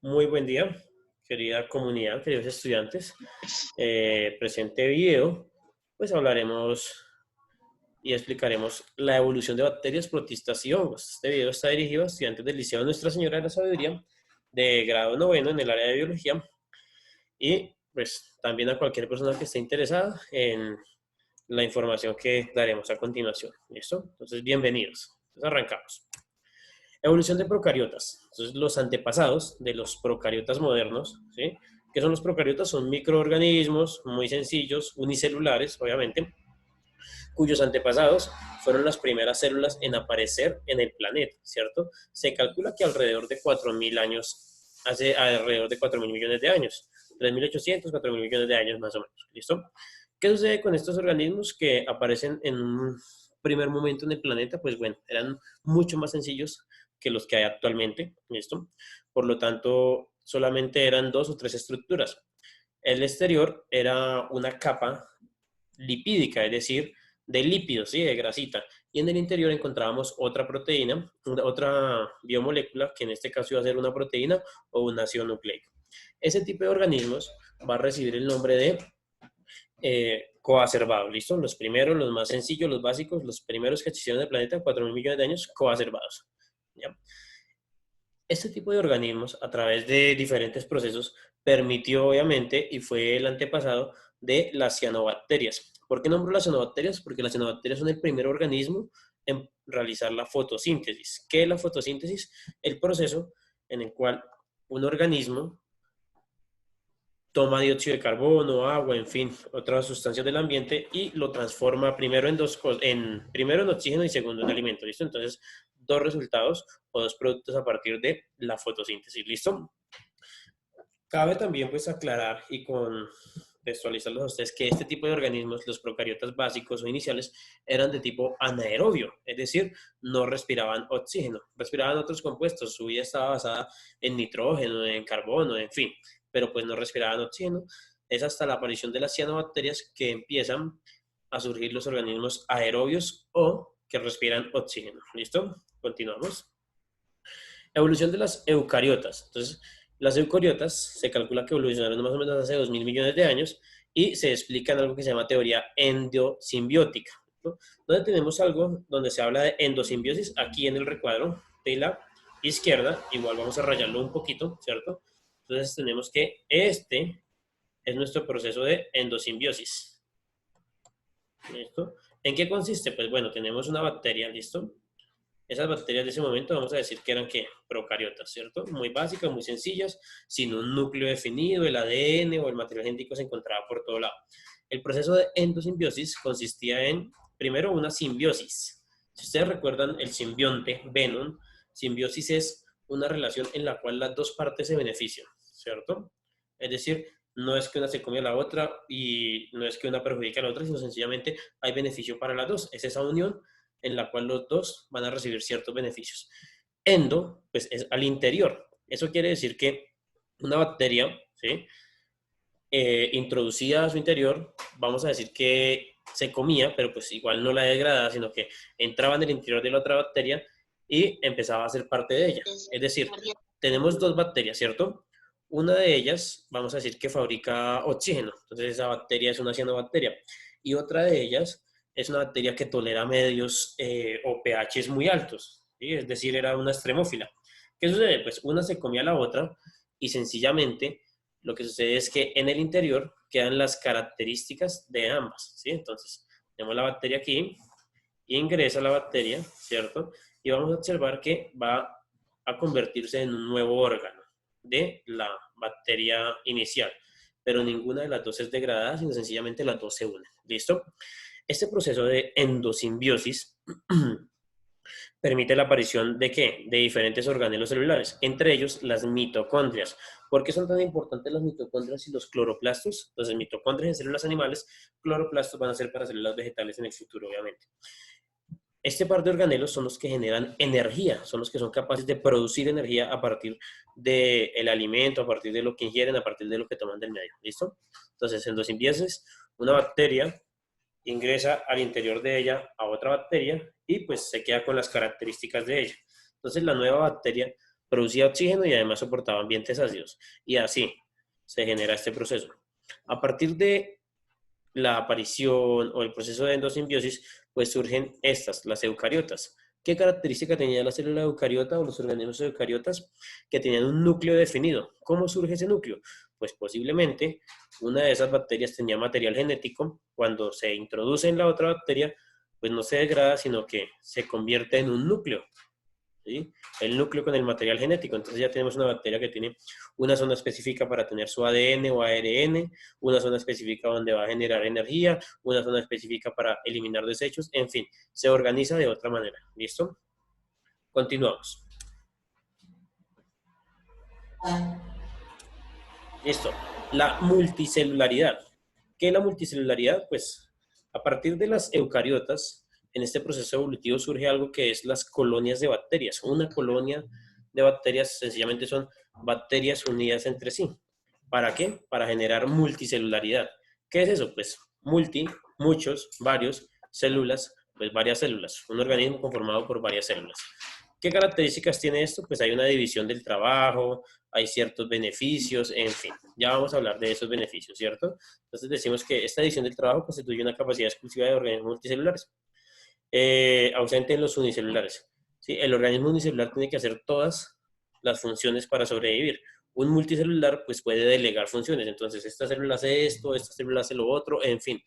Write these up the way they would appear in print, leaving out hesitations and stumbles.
Muy buen día, querida comunidad, queridos estudiantes. Presente video, pues hablaremos y explicaremos la evolución de bacterias, protistas y hongos. Este video está dirigido a estudiantes del Liceo Nuestra Señora de la Sabiduría, de grado noveno en el área de biología, y pues también a cualquier persona que esté interesada en la información que daremos a continuación. ¿Listo? Entonces, bienvenidos. Entonces, arrancamos. Evolución de procariotas. Entonces, los antepasados de los procariotas modernos, ¿sí? ¿Qué son los procariotas? Son microorganismos muy sencillos, unicelulares, obviamente, cuyos antepasados fueron las primeras células en aparecer en el planeta, ¿cierto? Se calcula que alrededor de 4.000 años, hace alrededor de 4.000 millones de años, 3.800, 4.000 millones de años más o menos, ¿listo? ¿Qué sucede con estos organismos que aparecen en un primer momento en el planeta? Pues bueno, eran mucho más sencillos que los que hay actualmente, ¿listo? Por lo tanto, solamente eran dos o tres estructuras. El exterior era una capa lipídica, es decir, de lípidos, ¿sí? De grasita. Y en el interior encontrábamos otra proteína, otra biomolécula, que en este caso iba a ser una proteína o un ácido nucleico. Ese tipo de organismos va a recibir el nombre de coacervados, ¿listo? Los primeros, los más sencillos, los básicos, los primeros que existieron en el planeta, 4.000 millones de años, coacervados. ¿Ya? Este tipo de organismos, a través de diferentes procesos, permitió obviamente y fue el antepasado de las cianobacterias. ¿Por qué nombro las cianobacterias? Porque las cianobacterias son el primer organismo en realizar la fotosíntesis. ¿Qué es la fotosíntesis? El proceso en el cual un organismo toma dióxido de carbono, agua, en fin, otras sustancias del ambiente y lo transforma primero en primero en oxígeno y segundo en alimento, ¿listo? Entonces, dos resultados o dos productos a partir de la fotosíntesis, ¿listo? Cabe también pues aclarar y contextualizarlos a ustedes que este tipo de organismos, los procariotas básicos o iniciales, eran de tipo anaerobio, es decir, no respiraban oxígeno, respiraban otros compuestos, su vida estaba basada en nitrógeno, en carbono, en fin, pero pues no respiraban oxígeno. Es hasta la aparición de las cianobacterias que empiezan a surgir los organismos aerobios o que respiran oxígeno. ¿Listo? Continuamos. Evolución de las eucariotas. Entonces, las eucariotas se calcula que evolucionaron más o menos hace 2.000 millones de años y se explica en algo que se llama teoría endosimbiótica, ¿no? Donde tenemos algo donde se habla de endosimbiosis aquí en el recuadro de la izquierda, igual vamos a rayarlo un poquito, ¿cierto? Entonces tenemos que este es nuestro proceso de endosimbiosis. ¿Listo? ¿En qué consiste? Pues bueno, tenemos una bacteria, ¿listo? Esas bacterias de ese momento vamos a decir que eran ¿qué? Procariotas, ¿cierto? Muy básicas, muy sencillas, sin un núcleo definido, el ADN o el material genético se encontraba por todo lado. El proceso de endosimbiosis consistía en, primero, una simbiosis. Si ustedes recuerdan el simbionte, Venom, simbiosis es una relación en la cual las dos partes se benefician, ¿cierto? Es decir, no es que una se come a la otra y no es que una perjudique a la otra, sino sencillamente hay beneficio para las dos. Es esa unión en la cual los dos van a recibir ciertos beneficios. Endo, pues es al interior. Eso quiere decir que una bacteria, ¿sí? Introducida a su interior, vamos a decir que se comía, pero pues igual no la degradaba, sino que entraba en el interior de la otra bacteria y empezaba a ser parte de ella. Es decir, tenemos dos bacterias, ¿cierto? Una de ellas, vamos a decir que fabrica oxígeno, entonces esa bacteria es una cianobacteria, y otra de ellas es una bacteria que tolera medios o pHs muy altos, ¿sí? Es decir, era una extremófila. ¿Qué sucede? Pues una se comía a la otra y sencillamente lo que sucede es que en el interior quedan las características de ambas, ¿sí? Entonces, tenemos la bacteria aquí, ingresa la bacteria, ¿cierto? Y vamos a observar que va a convertirse en un nuevo órgano de la bacteria inicial, pero ninguna de las dos es degradada, sino sencillamente las dos se unen, ¿listo? Este proceso de endosimbiosis permite la aparición de ¿qué? De diferentes organelos celulares, entre ellos las mitocondrias. ¿Por qué son tan importantes las mitocondrias y los cloroplastos? Entonces, mitocondrias en células animales, cloroplastos van a ser para células vegetales en el futuro, obviamente. Este par de organelos son los que generan energía, son los que son capaces de producir energía a partir del alimento, a partir de lo que ingieren, a partir de lo que toman del medio. ¿Listo? Entonces, endosimbiosis, una bacteria ingresa al interior de ella a otra bacteria y pues se queda con las características de ella. Entonces la nueva bacteria producía oxígeno y además soportaba ambientes ácidos. Y así se genera este proceso. A partir de la aparición o el proceso de endosimbiosis, pues surgen estas, las eucariotas. ¿Qué característica tenía la célula eucariota o los organismos eucariotas? Que tenían un núcleo definido. ¿Cómo surge ese núcleo? Pues posiblemente una de esas bacterias tenía material genético. Cuando se introduce en la otra bacteria, pues no se degrada, sino que se convierte en un núcleo. ¿Sí? El núcleo con el material genético. Entonces ya tenemos una bacteria que tiene una zona específica para tener su ADN o ARN, una zona específica donde va a generar energía, una zona específica para eliminar desechos, en fin, se organiza de otra manera. ¿Listo? Continuamos. Listo. La multicelularidad. ¿Qué es la multicelularidad? Pues a partir de las eucariotas, en este proceso evolutivo surge algo que es las colonias de bacterias. Una colonia de bacterias sencillamente son bacterias unidas entre sí. ¿Para qué? Para generar multicelularidad. ¿Qué es eso? Pues multi, muchos, varios, células, pues varias células. Un organismo conformado por varias células. ¿Qué características tiene esto? Pues hay una división del trabajo, hay ciertos beneficios, en fin, ya vamos a hablar de esos beneficios, ¿cierto? Entonces decimos que esta división del trabajo constituye una capacidad exclusiva de organismos multicelulares, ausente en los unicelulares. ¿Sí? El organismo unicelular tiene que hacer todas las funciones para sobrevivir. Un multicelular pues puede delegar funciones, entonces esta célula hace esto, esta célula hace lo otro, en fin,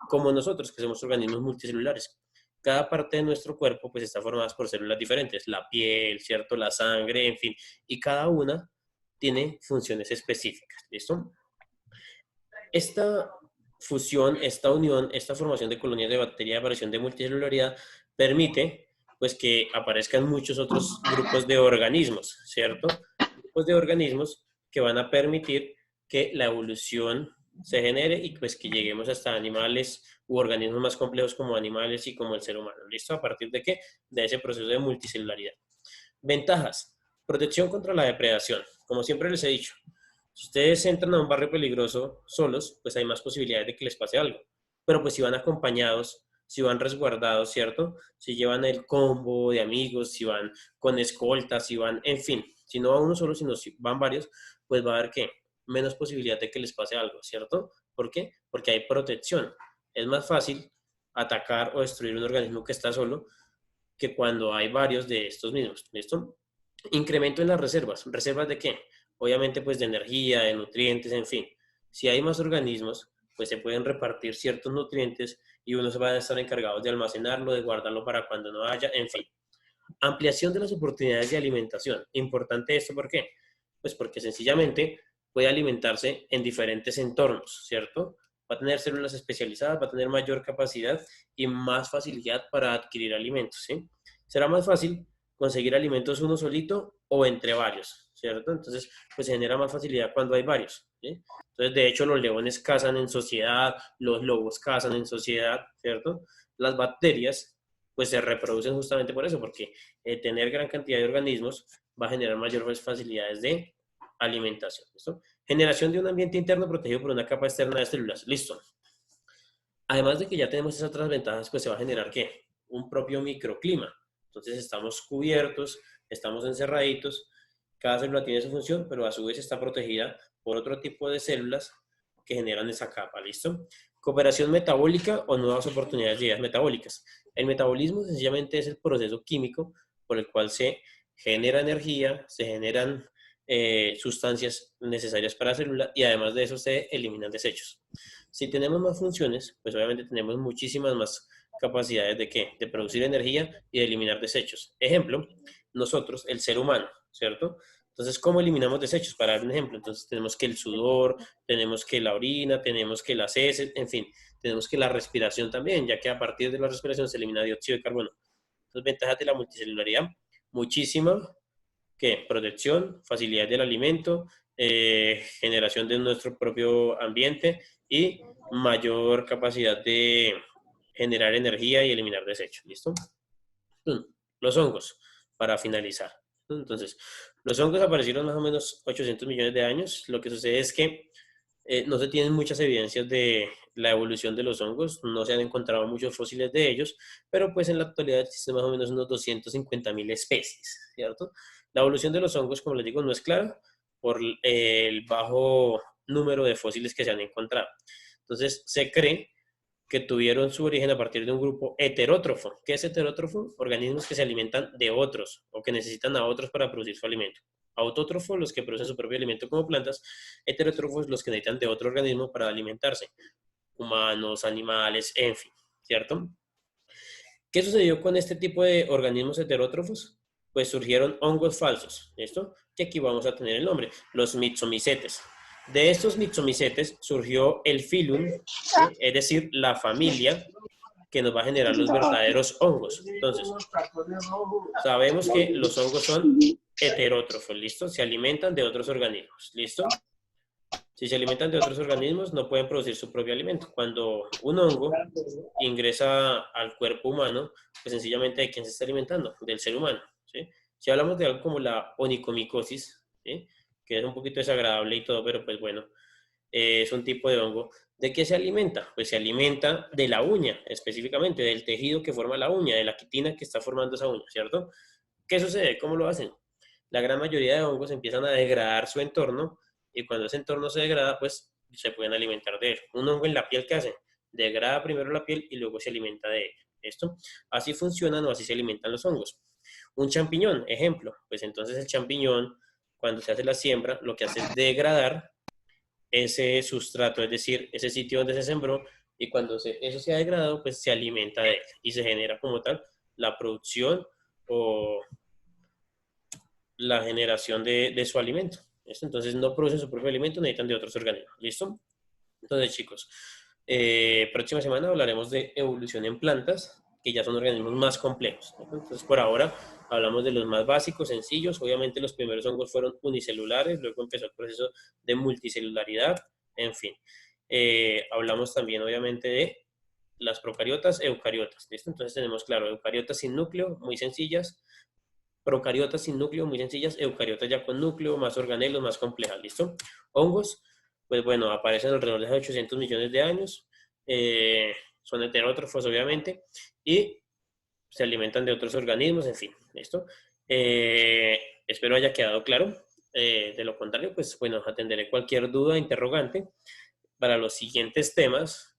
como nosotros que somos organismos multicelulares. Cada parte de nuestro cuerpo pues está formada por células diferentes, la piel, ¿cierto? La sangre, en fin, y cada una tiene funciones específicas, ¿listo? Esta fusión, esta unión, esta formación de colonias de bacteria, aparición de multicelularidad, permite pues que aparezcan muchos otros grupos de organismos, ¿cierto? Grupos de organismos que van a permitir que la evolución se genere y pues que lleguemos hasta animales u organismos más complejos como animales y como el ser humano. ¿Listo? ¿A partir de qué? De ese proceso de multicelularidad. Ventajas. Protección contra la depredación. Como siempre les he dicho, si ustedes entran a un barrio peligroso solos, pues hay más posibilidades de que les pase algo. Pero pues si van acompañados, si van resguardados, ¿cierto? Si llevan el combo de amigos, si van con escoltas, si van, en fin, si no va uno solo, sino si van varios, pues va a haber que menos posibilidad de que les pase algo, ¿cierto? ¿Por qué? Porque hay protección. Es más fácil atacar o destruir un organismo que está solo que cuando hay varios de estos mismos, ¿listo? Incremento en las reservas. ¿Reservas de qué? Obviamente pues de energía, de nutrientes, en fin. Si hay más organismos, pues se pueden repartir ciertos nutrientes y unos van a estar encargados de almacenarlo, de guardarlo para cuando no haya, en fin. Ampliación de las oportunidades de alimentación. Importante esto, ¿por qué? Pues porque sencillamente puede alimentarse en diferentes entornos, ¿cierto? Va a tener células especializadas, va a tener mayor capacidad y más facilidad para adquirir alimentos, ¿sí? Será más fácil conseguir alimentos uno solito o entre varios, ¿cierto? Entonces, pues se genera más facilidad cuando hay varios, ¿sí? Entonces, de hecho, los leones cazan en sociedad, los lobos cazan en sociedad, ¿cierto? Las bacterias, pues se reproducen justamente por eso, porque tener gran cantidad de organismos va a generar mayores facilidades de alimentación, ¿listo? Generación de un ambiente interno protegido por una capa externa de células, listo. Además de que ya tenemos esas otras ventajas, pues se va a generar, ¿qué? Un propio microclima. Entonces estamos cubiertos, estamos encerraditos, cada célula tiene su función, pero a su vez está protegida por otro tipo de células que generan esa capa, ¿listo? Cooperación metabólica o nuevas oportunidades de ideas metabólicas. El metabolismo sencillamente es el proceso químico por el cual se genera energía, se generan sustancias necesarias para la célula y además de eso se eliminan desechos. Si tenemos más funciones, pues obviamente tenemos muchísimas más capacidades de qué? De producir energía y de eliminar desechos. Ejemplo, nosotros, el ser humano, ¿cierto? Entonces, ¿cómo eliminamos desechos? Para dar un ejemplo, entonces tenemos que el sudor, tenemos que la orina, tenemos que las heces, en fin, tenemos que la respiración también, ya que a partir de la respiración se elimina dióxido de carbono. Entonces, ventajas de la multicelularidad, muchísima, ¿qué? Protección, facilidad del alimento, generación de nuestro propio ambiente y mayor capacidad de generar energía y eliminar desechos. ¿Listo? Los hongos, para finalizar. Entonces, los hongos aparecieron más o menos 800 millones de años. Lo que sucede es que no se tienen muchas evidencias de la evolución de los hongos, no se han encontrado muchos fósiles de ellos, pero pues en la actualidad existen más o menos unos 250.000 especies, ¿cierto? La evolución de los hongos, como les digo, no es clara por el bajo número de fósiles que se han encontrado. Entonces, se cree que tuvieron su origen a partir de un grupo heterótrofo. ¿Qué es heterótrofo? Organismos que se alimentan de otros o que necesitan a otros para producir su alimento. Autótrofos, los que producen su propio alimento como plantas. Heterótrofos, los que necesitan de otro organismo para alimentarse. Humanos, animales, en fin, ¿cierto? ¿Qué sucedió con este tipo de organismos heterótrofos? Pues surgieron hongos falsos, ¿listo? Que aquí vamos a tener el nombre, los myxomicetes. De estos myxomicetes surgió el filum, ¿sí? Es decir, la familia que nos va a generar los verdaderos hongos. Entonces, sabemos que los hongos son heterótrofos, ¿listo? Se alimentan de otros organismos, ¿listo? Si se alimentan de otros organismos, no pueden producir su propio alimento. Cuando un hongo ingresa al cuerpo humano, pues sencillamente ¿de quién se está alimentando? Del ser humano, ¿sí? Si hablamos de algo como la onicomicosis, ¿sí? Que es un poquito desagradable y todo, pero pues bueno, es un tipo de hongo. ¿De qué se alimenta? Pues se alimenta de la uña, específicamente, del tejido que forma la uña, de la quitina que está formando esa uña, ¿cierto? ¿Qué sucede? ¿Cómo lo hacen? La gran mayoría de hongos empiezan a degradar su entorno y cuando ese entorno se degrada, pues se pueden alimentar de él. Un hongo en la piel, ¿qué hace? Degrada primero la piel y luego se alimenta de él. ¿Esto? Así funcionan o así se alimentan los hongos. Un champiñón, ejemplo, pues entonces el champiñón, cuando se hace la siembra, lo que hace es degradar ese sustrato, es decir, ese sitio donde se sembró, y cuando eso se ha degradado, pues se alimenta de él y se genera como tal la producción o la generación de su alimento. ¿Listo? Entonces no producen su propio alimento, necesitan de otros organismos. ¿Listo? Entonces, chicos, próxima semana hablaremos de evolución en plantas, que ya son organismos más complejos. Entonces, por ahora hablamos de los más básicos, sencillos. Obviamente los primeros hongos fueron unicelulares, luego empezó el proceso de multicelularidad, en fin. Hablamos también, obviamente, de las procariotas, eucariotas. ¿Listo? Entonces tenemos, claro, eucariotas sin núcleo, muy sencillas, procariotas sin núcleo, muy sencillas, eucariotas ya con núcleo, más organelos, más complejas, ¿listo? Hongos, pues bueno, aparecen alrededor de 800 millones de años, son heterótrofos obviamente, y se alimentan de otros organismos, en fin, ¿listo? Espero haya quedado claro. De lo contrario, pues bueno, atenderé cualquier duda, interrogante para los siguientes temas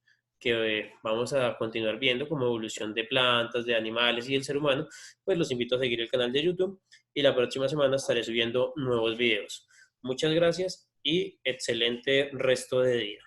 que vamos a continuar viendo como evolución de plantas, de animales y del ser humano. Pues los invito a seguir el canal de YouTube y la próxima semana estaré subiendo nuevos videos. Muchas gracias y excelente resto de día.